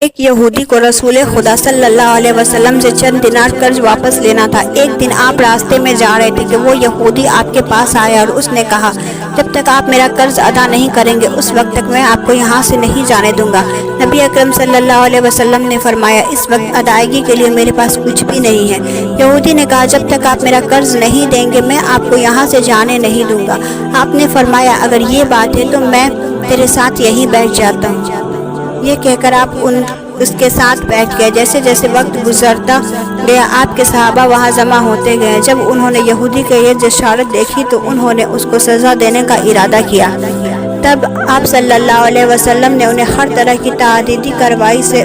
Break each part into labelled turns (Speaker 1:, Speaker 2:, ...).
Speaker 1: ایک یہودی کو رسول خدا صلی اللہ علیہ وسلم سے چند دینار قرض واپس لینا تھا۔ ایک دن آپ راستے میں جا رہے تھے کہ وہ یہودی آپ کے پاس آیا اور اس نے کہا، جب تک آپ میرا قرض ادا نہیں کریں گے اس وقت تک میں آپ کو یہاں سے نہیں جانے دوں گا۔ نبی اکرم صلی اللہ علیہ وسلم نے فرمایا، اس وقت ادائیگی کے لیے میرے پاس کچھ بھی نہیں ہے۔ یہودی نے کہا، جب تک آپ میرا قرض نہیں دیں گے میں آپ کو یہاں سے جانے نہیں دوں گا۔ آپ نے فرمایا، اگر یہ بات ہے تو میں تیرے ساتھ یہیں بیٹھ جاتا ہوں۔ یہ کہہ کر آپ اس کے ساتھ بیٹھ گئے۔ جیسے جیسے وقت گزرتا گیا آپ کے صحابہ وہاں جمع ہوتے گئے۔ جب انہوں نے یہودی کی یہ جسارت دیکھی تو انہوں نے اس کو سزا دینے کا ارادہ کیا۔ تب آپ صلی اللہ علیہ وسلم نے انہیں ہر طرح کی تعدیدی کارروائی سے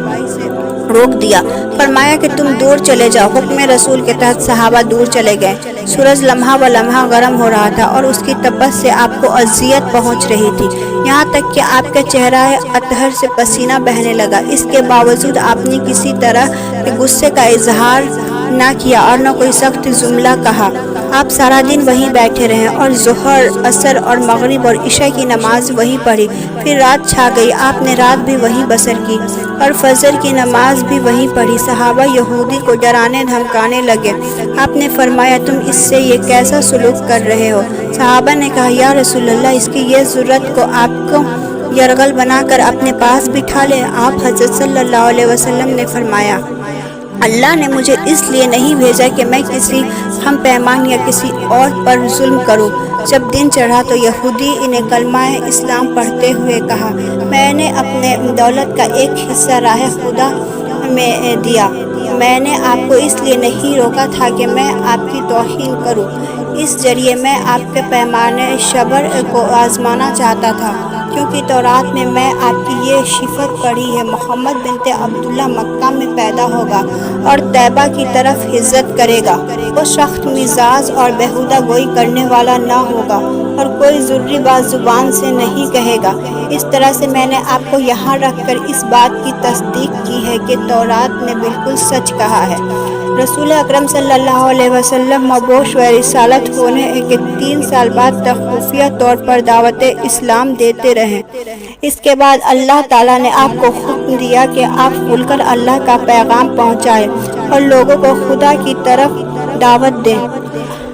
Speaker 1: روک دیا۔ فرمایا کہ تم دور چلے جاؤ۔ حکم رسول کے تحت صحابہ دور چلے گئے۔ سورج لمحہ و لمحہ گرم ہو رہا تھا اور اس کی تپش سے آپ کو اذیت پہنچ رہی تھی، یہاں تک کہ آپ کے چہرہ اطہر سے پسینہ بہنے لگا۔ اس کے باوجود آپ نے کسی طرح کے غصے کا اظہار نہ کیا اور نہ کوئی سخت جملہ کہا۔ آپ سارا دن وہیں بیٹھے رہے اور ظہر، عصر اور مغرب اور عشاء کی نماز وہیں پڑھی۔ پھر رات چھا گئی، آپ نے رات بھی وہیں بسر کی اور فجر کی نماز بھی وہیں پڑھی۔ صحابہ یہودی کو ڈرانے دھمکانے لگے۔ آپ نے فرمایا، تم اس سے یہ کیسا سلوک کر رہے ہو؟ صحابہ نے کہا، یا رسول اللہ، اس کی یہ ضرورت کو آپ کو یرغل بنا کر اپنے پاس بٹھا لے۔ آپ حضرت صلی اللہ علیہ وسلم نے فرمایا، اللہ نے مجھے اس لیے نہیں بھیجا کہ میں کسی ہم پیمان یا کسی اور پر ظلم کروں۔ جب دن چڑھا تو یہودی نے کلمہ اسلام پڑھتے ہوئے کہا، میں نے اپنے دولت کا ایک حصہ راہ خدا میں دیا۔ میں نے آپ کو اس لیے نہیں روکا تھا کہ میں آپ کی توہین کروں، اس ذریعے میں آپ کے پیمانے صبر کو آزمانا چاہتا تھا، کیونکہ تورات میں آپ کی یہ صفت پڑھی ہے، محمد بنت عبداللہ مکہ میں پیدا ہوگا اور طیبہ کی طرف ہجرت کرے گا۔ وہ سخت مزاج اور بیہودہ گوئی کرنے والا نہ ہوگا اور کوئی ضروری بات زبان سے نہیں کہے گا۔ اس طرح سے میں نے آپ کو یہاں رکھ کر اس بات کی تصدیق کی ہے کہ تورات نے بالکل سچ کہا ہے۔ رسول اکرم صلی اللہ علیہ وسلم مبعوث و رسالت ہونے کے 3 سال بعد تک خفیہ طور پر دعوت اسلام دیتے رہے۔ اس کے بعد اللہ تعالیٰ نے آپ کو حکم دیا کہ آپ کھل کر اللہ کا پیغام پہنچائیں اور لوگوں کو خدا کی طرف دعوت دیں۔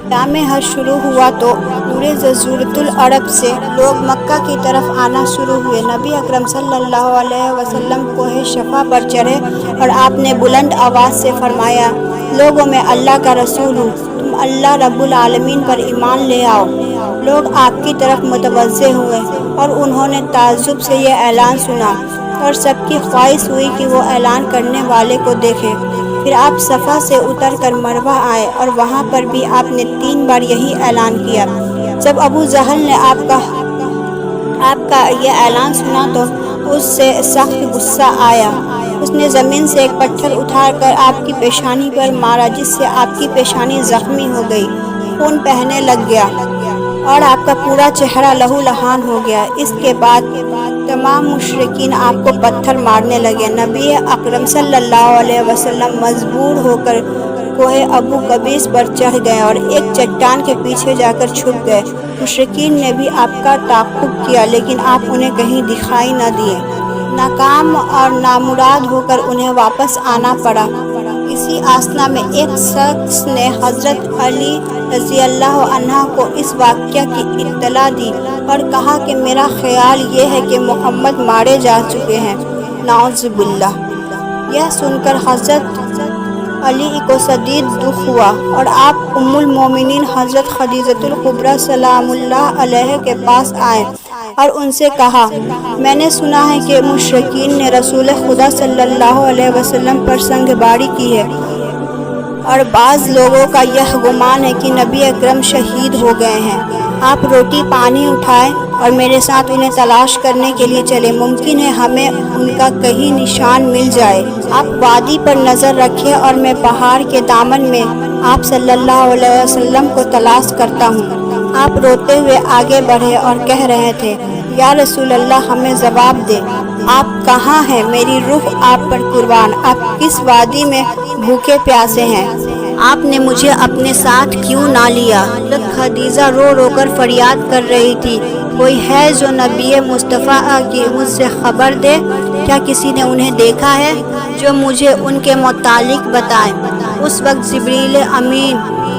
Speaker 1: ایام حج شروع ہوا تو پورے جزیرۃ العرب سے لوگ مکہ کی طرف آنا شروع ہوئے۔ نبی اکرم صلی اللہ علیہ وسلم کوہ صفا پر چڑھے اور آپ نے بلند آواز سے فرمایا، لوگوں میں اللہ کا رسول ہوں، تم اللہ رب العالمین پر ایمان لے آؤ۔ لوگ آپ کی طرف متوجہ ہوئے اور انہوں نے تعجب سے یہ اعلان سنا اور سب کی خواہش ہوئی کہ وہ اعلان کرنے والے کو دیکھیں۔ پھر آپ صفا سے اتر کر مروہ آئے اور وہاں پر بھی آپ نے 3 بار یہی اعلان کیا۔ جب ابو جہل نے آپ کا یہ اعلان سنا تو اس سے سخت غصہ آیا۔ اس نے زمین سے ایک پتھر اٹھا کر آپ کی پیشانی پر مارا، جس سے آپ کی پیشانی زخمی ہو گئی، خون بہنے لگ گیا اور آپ کا پورا چہرہ لہو لہان ہو گیا۔ اس کے بعد تمام مشرکین آپ کو پتھر مارنے لگے۔ نبی اکرم صلی اللہ علیہ وسلم مجبور ہو کر کوہ ابو قبیس پر چڑھ گئے اور ایک چٹان کے پیچھے جا کر چھپ گئے۔ مشرکین نے بھی آپ کا تعاقب کیا لیکن آپ انہیں کہیں دکھائی نہ دیے۔ ناکام اور نامراد ہو کر انہیں واپس آنا پڑا۔ اسی اثنا میں ایک شخص نے حضرت علی رضی اللہ عنہ کو اس واقعہ کی اطلاع دی اور کہا کہ میرا خیال یہ ہے کہ محمد مارے جا چکے ہیں، نعوذ باللہ۔ یہ سن کر حضرت علی کو شدید دکھ ہوا اور آپ ام المومنین حضرت خدیجہ الکبریٰ سلام اللہ علیہا کے پاس آئے اور ان سے کہا، میں نے سنا ہے کہ مشرکین نے رسول خدا صلی اللہ علیہ وسلم پر سنگباری کی ہے اور بعض لوگوں کا یہ گمان ہے کہ نبی اکرم شہید ہو گئے ہیں۔ آپ روٹی پانی اٹھائیں اور میرے ساتھ انہیں تلاش کرنے کے لیے چلیں، ممکن ہے ہمیں ان کا کہیں نشان مل جائے۔ آپ وادی پر نظر رکھیں اور میں پہاڑ کے دامن میں آپ صلی اللہ علیہ وسلم کو تلاش کرتا ہوں۔ آپ روتے ہوئے آگے بڑھے اور کہہ رہے تھے، یا رسول اللہ، ہمیں جواب دیں، آپ کہاں ہیں؟ میری روح آپ پر قربان، آپ کس وادی میں بھوکے پیاسے ہیں؟ آپ نے مجھے اپنے ساتھ کیوں نہ لیا؟ حضرت خدیجہ رو رو کر فریاد کر رہی تھی کوئی ہے جو نبی مصطفیٰ کی مجھ سے خبر دے؟ کیا کسی نے انہیں دیکھا ہے جو مجھے ان کے متعلق بتائے؟ اس وقت جبریل امین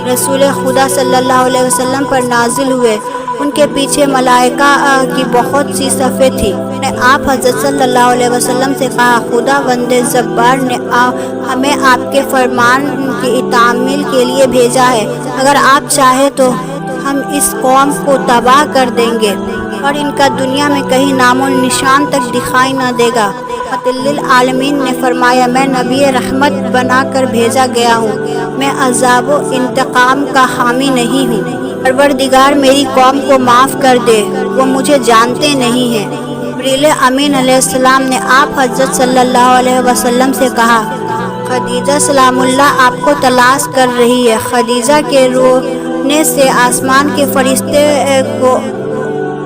Speaker 1: رسول خدا صلی اللہ علیہ وسلم پر نازل ہوئے۔ ان کے پیچھے ملائکہ کی بہت سی صفیں تھیں۔ آپ حضرت صلی اللہ علیہ وسلم سے کہا، خدا بند جبار نے ہمیں آپ کے فرمان کی تعمیل کے لیے بھیجا ہے۔ اگر آپ چاہیں تو ہم اس قوم کو تباہ کر دیں گے اور ان کا دنیا میں کہیں نام و نشان تک دکھائی نہ دے گا۔ للعالمین نے فرمایا، میں نبی رحمت بنا کر بھیجا گیا ہوں، میں عذاب و انتقام کا حامی نہیں ہوں۔ پروردگار میری قوم کو معاف کر دے، وہ مجھے جانتے نہیں ہیں۔ جبریل امین علیہ السلام نے آپ حضرت صلی اللہ علیہ وسلم سے کہا، خدیجہ سلام اللہ آپ کو تلاش کر رہی ہے۔ خدیجہ کے رونے سے آسمان کے فرشتے کو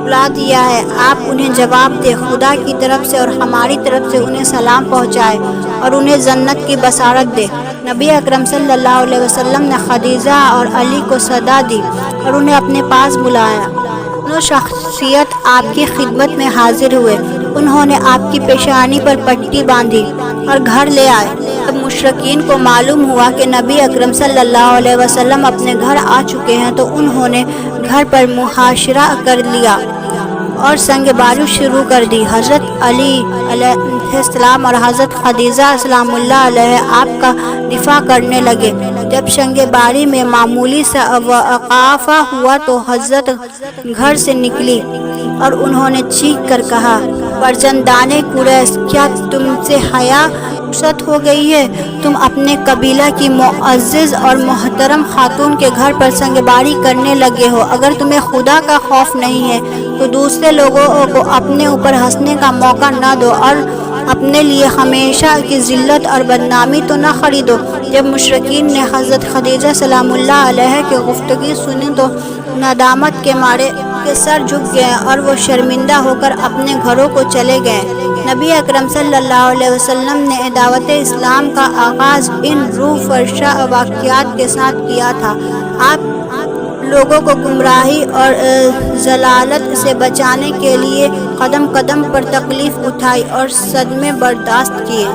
Speaker 1: بلا دیا ہے، آپ انہیں جواب دے، خدا کی طرف سے اور ہماری طرف سے انہیں سلام پہنچائے اور انہیں جنت کی بشارت دے۔ نبی اکرم صلی اللہ علیہ وسلم نے خدیجہ اور علی کو صدا دی اور انہیں اپنے پاس بلایا۔ دونوں شخصیت آپ کی خدمت میں حاضر ہوئے۔ انہوں نے آپ کی پیشانی پر پٹی باندھی اور گھر لے آئے۔ جب مشرکین کو معلوم ہوا کہ نبی اکرم صلی اللہ علیہ وسلم اپنے گھر آ چکے ہیں تو انہوں نے گھر پر محاصرہ کر لیا اور سنگ باری شروع کر دی۔ حضرت علی علیہ السلام اور حضرت خدیجہ سلام اللہ علیہ آپ کا دفاع کرنے لگے۔ جب سنگ باری میں معمولی سا وقفہ ہوا تو حضرت گھر سے نکلی اور انہوں نے چیخ کر کہا، فرزندان قریش، کیا تم سے حیا رخصت ہو گئی ہے؟ تم اپنے قبیلہ کی معزز اور محترم خاتون کے گھر پر سنگ باری کرنے لگے ہو۔ اگر تمہیں خدا کا خوف نہیں ہے تو دوسرے لوگوں کو اپنے اوپر ہنسنے کا موقع نہ دو اور اپنے لیے ہمیشہ کی ذلت اور بدنامی تو نہ خریدو۔ جب مشرکین نے حضرت خدیجہ سلام اللہ علیہ کی گفتگو سنی تو ندامت کے مارے کے سر جھک گئے اور وہ شرمندہ ہو کر اپنے گھروں کو چلے گئے۔ نبی اکرم صلی اللہ علیہ وسلم نے دعوت اسلام کا آغاز ان روح فرشا واقعات کے ساتھ کیا تھا۔ آپ لوگوں کو گمراہی اور ضلالت سے بچانے کے لیے قدم قدم پر تکلیف اٹھائی اور صدمے برداشت کیے۔